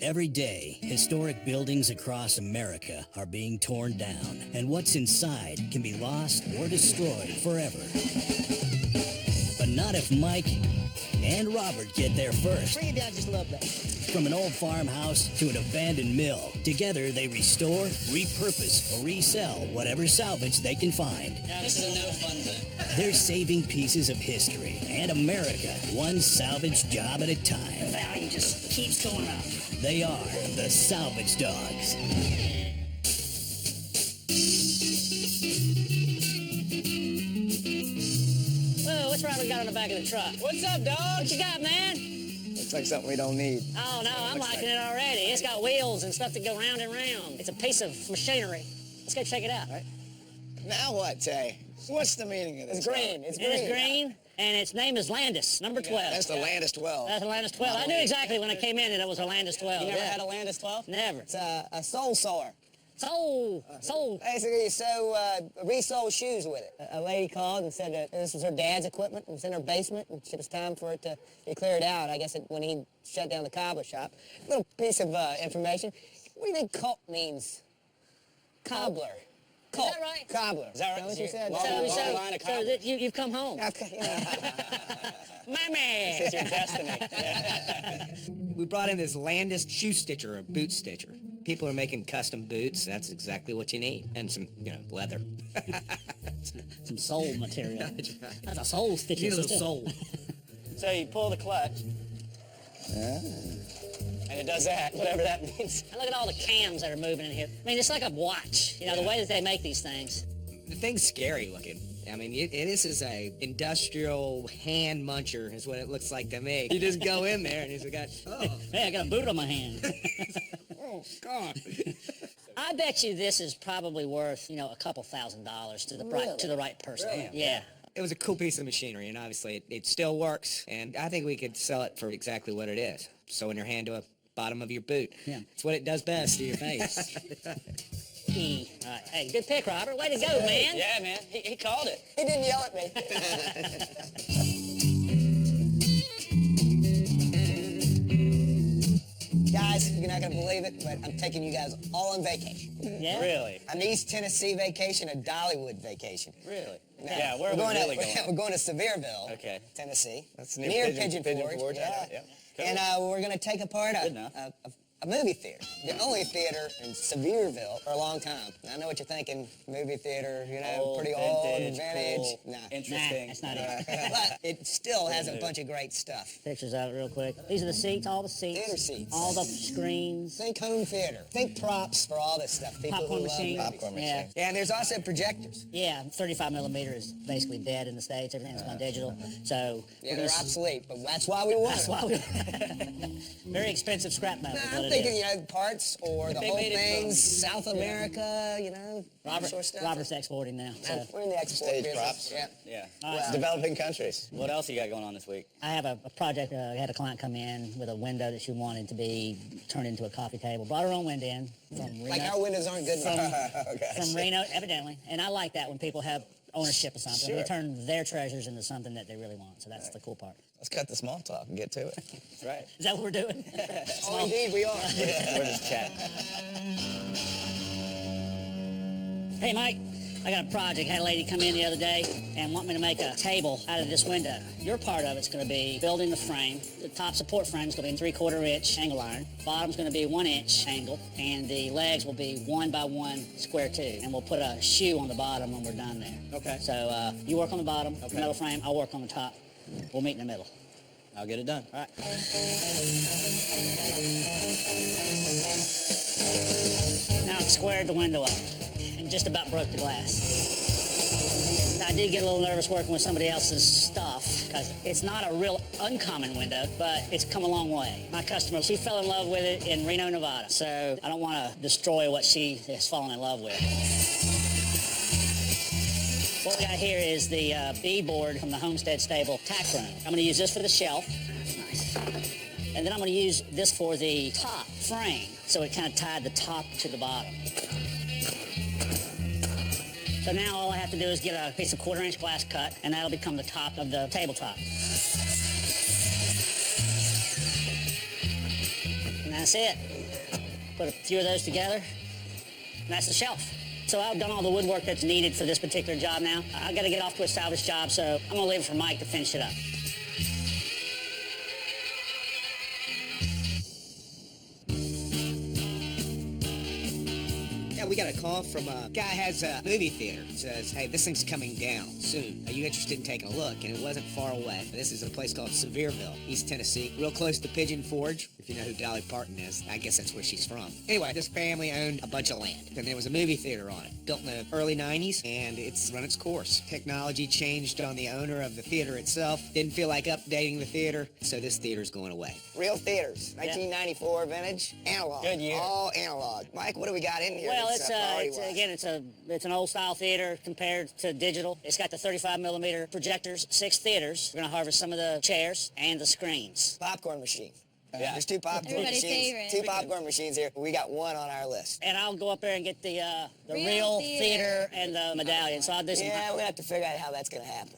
Every day, historic buildings across America are being torn down, and what's inside can be lost or destroyed forever. But not if Mike and Robert get there first. Bring it down just a little bit. From an old farmhouse to an abandoned mill, together they restore, repurpose, or resell whatever salvage they can find. Now, this is a no fun zone. They're saving pieces of history and America, one salvage job at a The time. value just keeps going up. They are the Salvage Dawgs. Whoa, what's Robert got on the back of the truck? What's up, dog? What you got, man? Looks like something we don't need. Oh, no, I'm liking it already. It's got wheels and stuff that go round and round. It's a piece of machinery. Let's go check it out. Right. Now what, Tay? What's the meaning of this? It's green. It's green, and its name is Landis, number 12. That's the Landis 12. That's a Landis 12. I knew exactly when I came in that it was a Landis 12. You never had a Landis 12? Never. It's a soul sewer. Sold. Basically, you sew, resole shoes with it. A lady called and said that this was her dad's equipment. It was in her basement, and it was time for it to be cleared out. I guess when he shut down the cobbler shop. Little piece of information. What do you think cult means? Cobbler. Cult. Is that right? Cobbler. Is that right? what you said? Long line of cobblers. You've come home. Okay. Mommy! This is your destiny. We brought in this Landis shoe stitcher, or boot stitcher. People are making custom boots. That's exactly what you need. And some, leather. Some soul material. That's right. That's a soul stitcher. You need a little soul. So you pull the clutch. And it does that, whatever that means. And look at all the cams that are moving in here. I mean, it's like a watch, the way that they make these things. The thing's scary looking. I mean, this is a industrial hand muncher is what it looks like to me. You just go in there and he's got, Hey, I got a boot on my hand. oh, God. I bet you this is probably worth, a couple $1,000s to the right person. Really? Yeah. It was a cool piece of machinery, and obviously it still works, and I think we could sell it for exactly what it is. Sewing your hand to a bottom of your boot. Yeah. It's what it does best to your face. All right. Hey, good pick, Robert. Way to go, man. Yeah, man. He called it. He didn't yell at me. Guys, you're not gonna believe it, but I'm taking you guys all on vacation. Yeah? Really? An East Tennessee vacation, a Dollywood vacation. Really? Now, Yeah, where are we really going? We're going to Sevierville, Okay. Tennessee. That's near Pigeon Forge. Yeah. Yeah. Cool. And we're going to take apart Good enough. a movie theater. The only theater in Sevierville for a long time. I know what you're thinking. Movie theater, pretty old, vintage. Cool, Nah. interesting. Nah, that's not it. But it still has a bunch of great stuff. Pictures of it real quick. These are the seats, all the seats. Theater seats. All the screens. Think home theater. Think props for all this stuff. People Popcorn who love machine. movies. Popcorn Yeah. machine. Yeah, and there's also projectors. Yeah, 35 millimeter is basically dead in the States. Everything's gone digital. So Yeah, they're obsolete, but that's why we want That's them. why we very expensive scrap metal. is what I'm it thinking, is. parts or the They whole made it things, from- South America, Robert, sort of stuff. Robert's exporting now. So We're in the export Stage business. props. Yeah. Yeah. Well, Developing countries. What else you got going on this week? I have a project. I had a client come in with a window that she wanted to be turned into a coffee table. Brought her own window in from Reno. Like our windows aren't good enough. From Reno, evidently. And I like that when people have ownership of something. Sure. They turn their treasures into something that they really want. So that's the cool part. Let's cut the small talk and get to it. That's right. Is that what we're doing? Oh, indeed we are. We're just chatting. Hey, Mike, I got a project. Had a lady come in the other day and want me to make a table out of this window. Your part of it's going to be building the frame. The top support frame is going to be 3/4 inch angle iron. Bottom's going to be 1 inch angle, and the legs will be 1 by 1 square tube. And we'll put a shoe on the bottom when we're done there. Okay. So you work on the bottom, the Okay. metal frame. I'll work on the top. We'll meet in the middle. I'll get it done. All right. Now I've squared the window up and just about broke the glass. I did get a little nervous working with somebody else's stuff because it's not a real uncommon window, but it's come a long way. My customer, she fell in love with it in Reno, Nevada, so I don't want to destroy what she has fallen in love with. What we got here is the B-board from the Homestead Stable tack room. I'm going to use this for the shelf. That's nice. And then I'm going to use this for the top frame, so it kind of tied the top to the bottom. So now all I have to do is get a piece of 1/4 inch glass cut, and that'll become the top of the tabletop. And That's it. Put a few of those together, and that's the shelf. So I've done all the woodwork that's needed for this particular job now. I got to get off to a salvage job, so I'm gonna leave it for Mike to finish it up. We got a call from a guy who has a movie theater. Says, hey, this thing's coming down soon. Are you interested in taking a look? And it wasn't far away. This is a place called Sevierville, East Tennessee, real close to Pigeon Forge. If you know who Dolly Parton is, I guess that's where she's from. Anyway, this family owned a bunch of land, and there was a movie theater on it, built in the early 90s, and it's run its course. Technology changed on the owner of the theater itself. Didn't feel like updating the theater, so this theater's going away. Real theaters, 1994 vintage, analog. Good year. All analog. Mike, what do we got in here? Well, that's, it's an old style theater compared to digital. It's got the 35mm projectors, 6 theaters. We're gonna harvest some of the chairs and the screens. popcorn machine. Yeah. There's 2 popcorn Everybody's machines. favorite. 2 popcorn machines here. We got 1 on our list. And I'll go up there and get the Real real theater and the medallion. So I'll do some. Yeah, we're gonna have to figure out how that's gonna happen.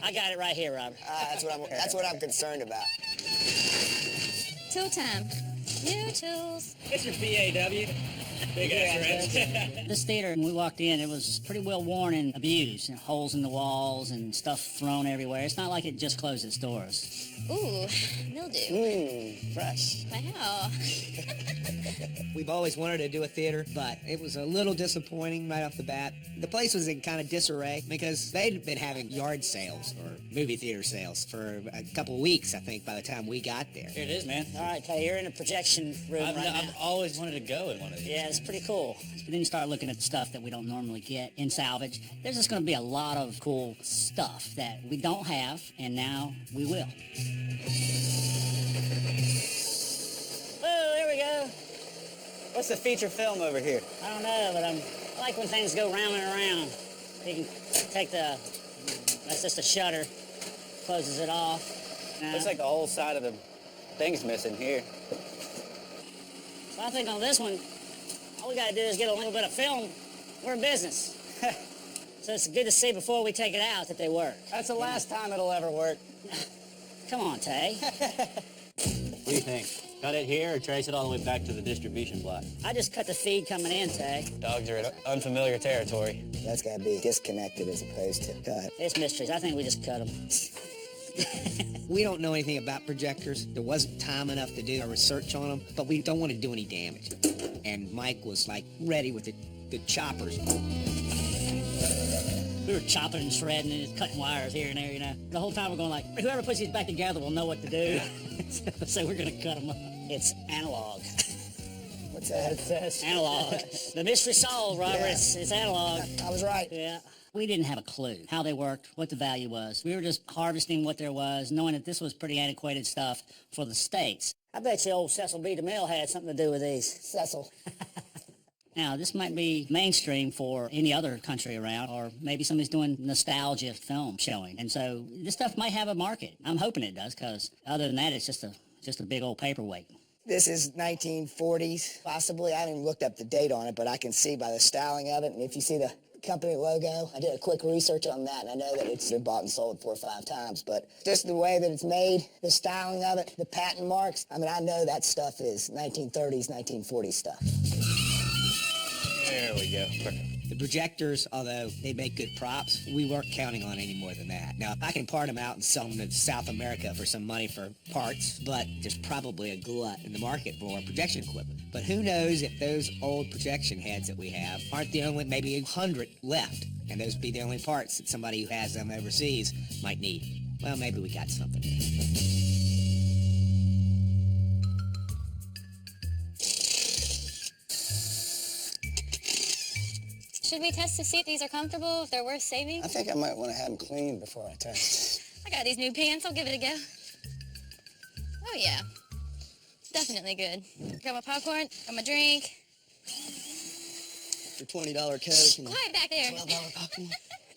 I got it right here, Robert. That's what I'm concerned about. Tool time. New tools. It's your PAW. Big ass wrench. This theater, when we walked in, it was pretty well worn and abused. Holes in the walls and stuff thrown everywhere. It's not like it just closed its doors. Ooh, mildew. Fresh. Wow. We've always wanted to do a theater, but it was a little disappointing right off the bat. The place was in kind of disarray because they'd been having yard sales or movie theater sales for a couple of weeks, I think, by the time we got there. Here it is, man. All right, Kay, you're in a projection room right now. I've always wanted to go in one of these. Yeah, it's pretty cool. But then you start looking at the stuff that we don't normally get in salvage. There's just going to be a lot of cool stuff that we don't have, and now we will. Oh, there we go. What's the feature film over here? I don't know, but I like when things go round and around. You can take that's just a shutter, closes it off. Looks like the whole side of the thing's missing here. So I think on this one, all we gotta do is get a little bit of film. We're in business. So it's good to see before we take it out that they work. That's the last time it'll ever work. Come on, Tay. What do you think? Cut it here or trace it all the way back to the distribution block? I just cut the feed coming in, Tay. Dogs are in unfamiliar territory. That's gotta be disconnected as opposed to cut. It's mysteries. I think we just cut them. We don't know anything about projectors. There wasn't time enough to do our research on them, but we don't want to do any damage. And Mike was like ready with the choppers. We were chopping and shredding and cutting wires here and there, you know. The whole time we're going like, whoever puts these back together will know what to do. So we're gonna cut them up. It's analog. What's that? It says analog. The mystery solved, Robert. Yeah. It's analog. I was right. Yeah. We didn't have a clue how they worked, what the value was. We were just harvesting what there was, knowing that this was pretty antiquated stuff for the States. I bet you old Cecil B. DeMille had something to do with these. Cecil. Now, this might be mainstream for any other country around, or maybe somebody's doing nostalgia film showing. And so this stuff might have a market. I'm hoping it does, because other than that, it's just a big old paperweight. This is 1940s, possibly. I haven't even looked up the date on it, but I can see by the styling of it. And if you see the company logo, I did a quick research on that, and I know that it's been bought and sold 4 or 5 times. But just the way that it's made, the styling of it, the patent marks, I mean, I know that stuff is 1930s, 1940s stuff. There we go. Perfect. The projectors, although they make good props, we weren't counting on any more than that. Now, I can part them out and sell them to South America for some money for parts, but there's probably a glut in the market for projection equipment. But who knows if those old projection heads that we have aren't the only, maybe 100 left, and those be the only parts that somebody who has them overseas might need. Well, maybe we got something. Should we test to see if these are comfortable, if they're worth saving? I think I might want to have them cleaned before I test. I got these new pants. I'll give it a go. Oh, yeah. It's definitely good. Got my popcorn, got my drink. For $20 Coke and Quiet back there. $12 popcorn.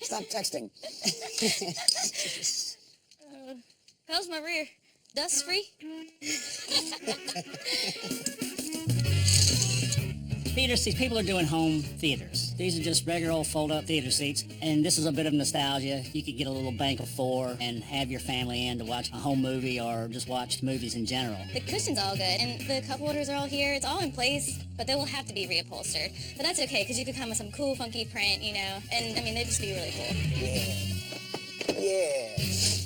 Stop texting. How's my rear? Dust free? Theaters, these people are doing home theaters. seats. These are just regular old fold-up theater seats, and this is a bit of nostalgia. You could get a little bank of 4 and have your family in to watch a home movie or just watch movies in general. The cushion's all good, and the cup holders are all here. It's all in place, but they will have to be reupholstered. But that's okay, because you could come with some cool, funky print, you know, and, I mean, they'd just be really cool. Yeah.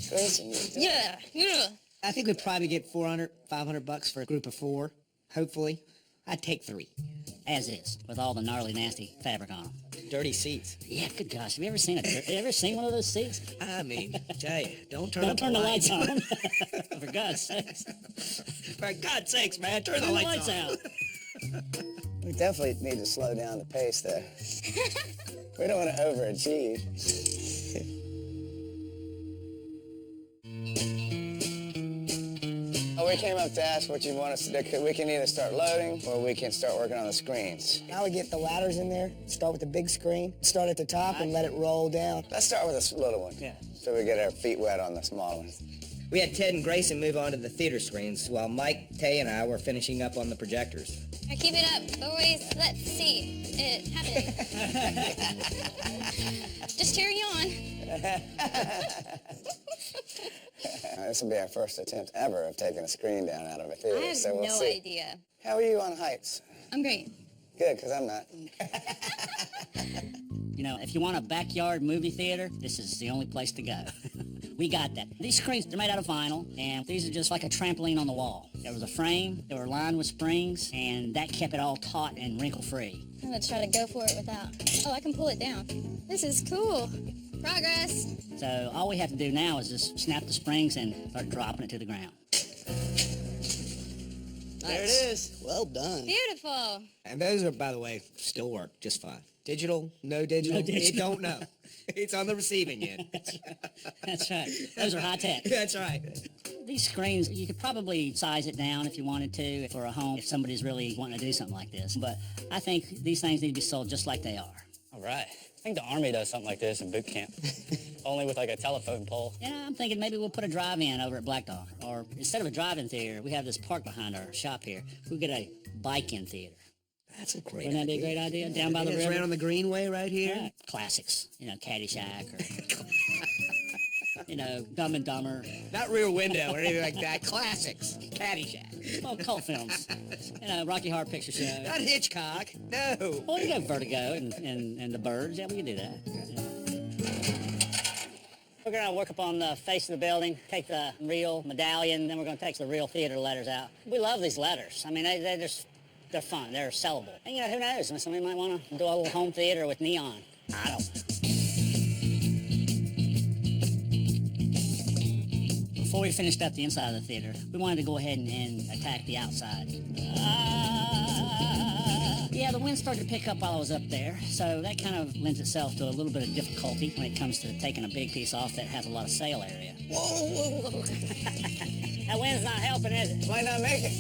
Crazy. Yeah, yeah. I think we'd probably get $400-500 for a group of 4, hopefully. I'd take 3. As is, with all the gnarly, nasty fabric on them. Dirty seats. Yeah, good gosh. Have you ever seen one of those seats? I mean, tell you, don't turn Don't turn the lights on. For God's sakes. For God's sakes, man, turn the lights out. We definitely need to slow down the pace there. We don't want to overachieve. We came up to ask what you want us to do. We can either start loading or we can start working on the screens. Now we get the ladders in there, start with the big screen, start at the top and let it roll down. Let's start with this little one. Yeah. So we get our feet wet on the small one. We had Ted and Grayson move on to the theater screens while Mike, Tay, and I were finishing up on the projectors. Now keep it up, boys. Let's see it happen. Just cheering you on. This will be our first attempt ever of taking a screen down out of a theater. I have so we'll no see. idea. How are you on heights? I'm great. Good, because I'm not. You know, if you want a backyard movie theater, this is the only place to go. We got that. These screens are made out of vinyl, and these are just like a trampoline on the wall. There was a frame, they were lined with springs, and that kept it all taut and wrinkle-free. I'm gonna try to go for it without. Oh, I can pull it down. This is cool. Progress. So all we have to do now is just snap the springs and start dropping it to the ground. There it is. Well done. Beautiful. And those are, by the way, still work just fine. Digital, no digital, it don't know. It's on the receiving end. That's right. Those are high tech. That's right. These screens, you could probably size it down if you wanted to for a home, if somebody's really wanting to do something like this. But I think these things need to be sold just like they are. All right. I think the Army does something like this in boot camp. Only with like a telephone pole. Yeah, I'm thinking maybe we'll put a drive-in over at Black Dog. Or instead of a drive-in theater, we have this park behind our shop here. We'll get a bike-in theater. That's a great Wouldn't that be a great idea? Down by the river. Right on the Greenway right here. Yeah. Classics. You know, Caddyshack or, you know, Dumb and Dumber. Not Rear Window or anything like that. Classics. Caddyshack. Well, cult films. You know, Rocky Horror Picture Show. Not Hitchcock. No. Well, you go Vertigo and The Birds. Yeah, we can do that. We're going to work up on the face of the building, take the real medallion, then we're going to take the real theater letters out. We love these letters. I mean, they're fun. They're sellable. And, you know, who knows? Somebody might want to do a little home theater with neon. I don't know. Before we finished up the inside of the theater, we wanted to go ahead and attack the outside. Yeah, the wind started to pick up while I was up there, so that kind of lends itself to a little bit of difficulty when it comes to taking a big piece off that has a lot of sail area. Whoa. That wind's not helping, is it? Might not make it.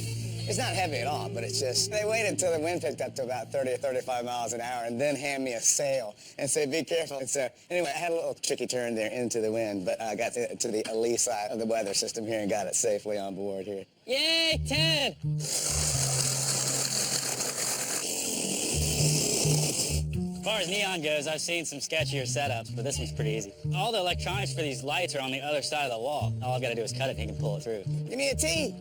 It's not heavy at all, but it's just, they waited until the wind picked up to about 30 or 35 miles an hour and then hand me a sail and say, be careful. And so, anyway, I had a little tricky turn there into the wind, but I got to the lee side of the weather system here and got it safely on board here. Yay, Ted! As far as neon goes, I've seen some sketchier setups, but this one's pretty easy. All the electronics for these lights are on the other side of the wall. All I've got to do is cut it and he can pull it through. Give me a T.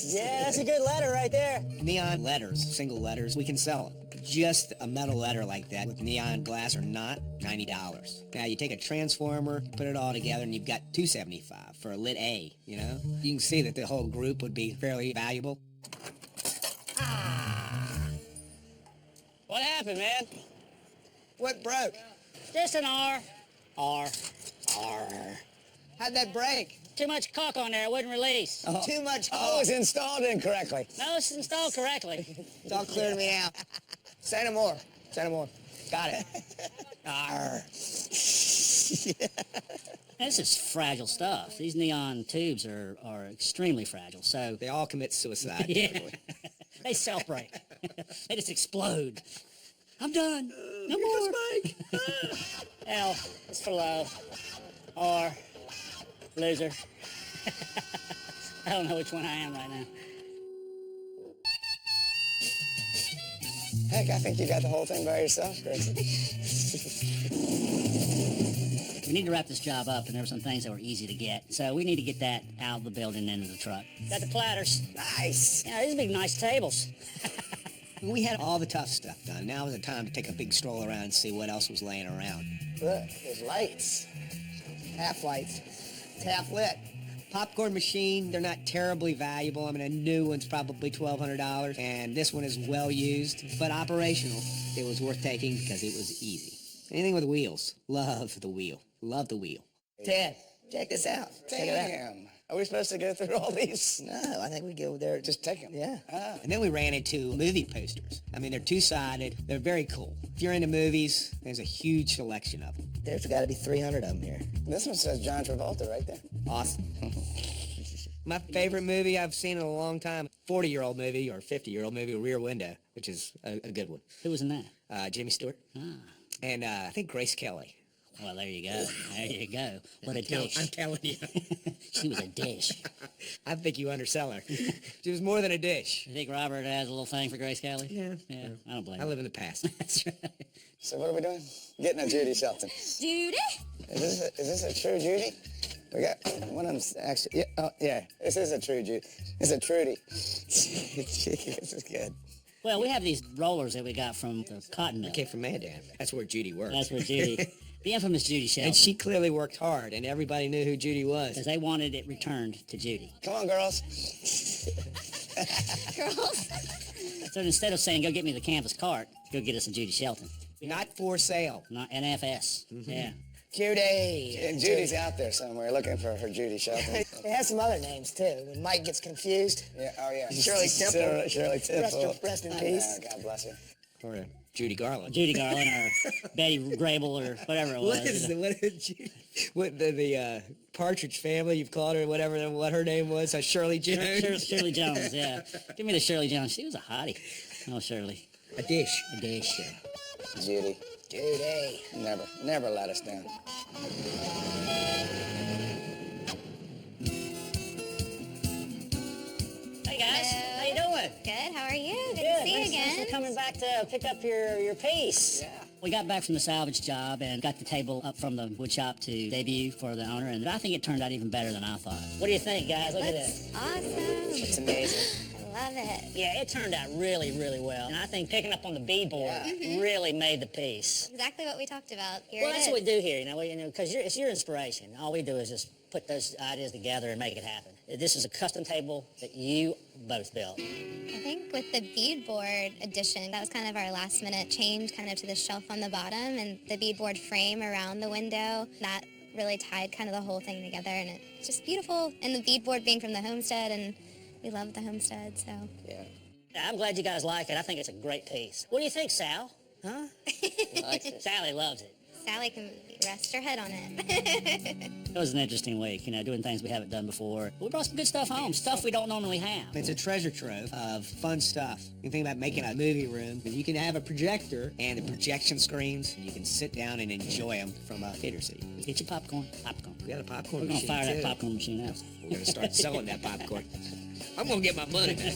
Yeah, that's a good letter right there. Neon letters, single letters, we can sell them. Just a metal letter like that with neon glass or not, $90. Now you take a transformer, put it all together, and you've got $275 for a lit A, you know? You can see that the whole group would be fairly valuable. What happened, man? What broke? Just an R. How'd that break? Too much caulk on there, it wouldn't release. Too much Oh, it was installed incorrectly. No, it's installed correctly. It's all clear to me now. Say no more. Got it. Arr. This is fragile stuff. These neon tubes are extremely fragile, so... They all commit suicide. Yeah. They self-break. They just explode. I'm done. No more. L is for love. R, loser. I don't know which one I am right now. Heck, I think you got the whole thing by yourself, Gracie. We need to wrap this job up, and there were some things that were easy to get. So we need to get that out of the building and into the truck. Got the platters. Nice. Yeah, these big, nice tables. We had all the tough stuff done. Now was the time to take a big stroll around and see what else was laying around. Look, there's lights. Half lights. It's half lit. Popcorn machine, they're not terribly valuable. I mean, a new one's probably $1,200, and this one is well used, but operational. It was worth taking because it was easy. Anything with wheels. Love the wheel. Love the wheel. Ted, check this out. Check it out. Damn. Are we supposed to go through all these? No, I think we go there. Just take them. Yeah. Ah. And then we ran into movie posters. I mean, they're two-sided. They're very cool. If you're into movies, there's a huge selection of them. There's got to be 300 of them here. This one says John Travolta right there. Awesome. My favorite movie I've seen in a long time, 40-year-old movie or 50-year-old movie, Rear Window, which is a good one. Who was in that? Jimmy Stewart. And I think Grace Kelly. Well, there you go. There you go. What a dish. I'm telling you. She was a dish. I think you undersell her. She was more than a dish. You think Robert has a little thing for Grace Kelly? Yeah. Yeah, I don't blame I him. live in the past. That's right. So what are we doing? Getting a Judy Shelton. Judy? Is this a true Judy? We got one of them's actually. Yeah, oh, yeah. This is a true Judy. It's a Trudy. This is good. Well, we have these rollers that we got from the cotton mill. I came from Mandan. That's where Judy worked. That's where Judy, the infamous Judy Shelton. And she clearly worked hard, and everybody knew who Judy was. Because they wanted it returned to Judy. Come on, girls. Girls? So instead of saying, go get me the canvas cart, go get us a Judy Shelton. Not for sale. Not NFS. Yeah. Judy. And Judy's out there somewhere looking for her Judy Shelton. It has some other names, too. When Mike gets confused. Yeah, oh yeah. Shirley Temple. Shirley Temple. Rest in peace. God bless her. Or Judy Garland. Judy Garland or Betty Grable or whatever it was. What the Partridge Family, you've called her, whatever, what her name was, Shirley Jones? Shirley Jones, yeah. Give me the Shirley Jones. She was a hottie. Oh, Shirley. A dish. A dish. Judy. Judy. Never let us down. Hey guys, Hello. how you doing? Good, how are you? Good to see you Thanks again. for coming back to pick up your piece. Yeah. We got back from the salvage job and got the table up from the wood shop to debut for the owner, and I think it turned out even better than I thought. What do you think, guys? Look at That's this. awesome. It's amazing. I love it. Yeah, it turned out really, really well. And I think picking up on the beadboard really made the piece. Exactly what we talked about. Here Well, it that's is. what we do here, because it's your inspiration. All we do is just put those ideas together and make it happen. This is a custom table that you both built. I think with the beadboard addition, that was kind of our last minute change kind of to the shelf on the bottom and the beadboard frame around the window. That really tied kind of the whole thing together, and it's just beautiful. And the beadboard being from the homestead, and we love the homestead, so. Yeah. I'm glad you guys like it. I think it's a great piece. What do you think, Sal? Huh? Sally loves it. Sally can rest her head on it. It was an interesting week, doing things we haven't done before. We brought some good stuff home, stuff we don't normally have. It's a treasure trove of fun stuff. You think about making a movie room, and you can have a projector and the projection screens, and you can sit down and enjoy them from a theater seat. Get your popcorn. We got a popcorn We're going machine, to fire that too. popcorn machine out. We're going to start selling that popcorn. I'm going to get my money back.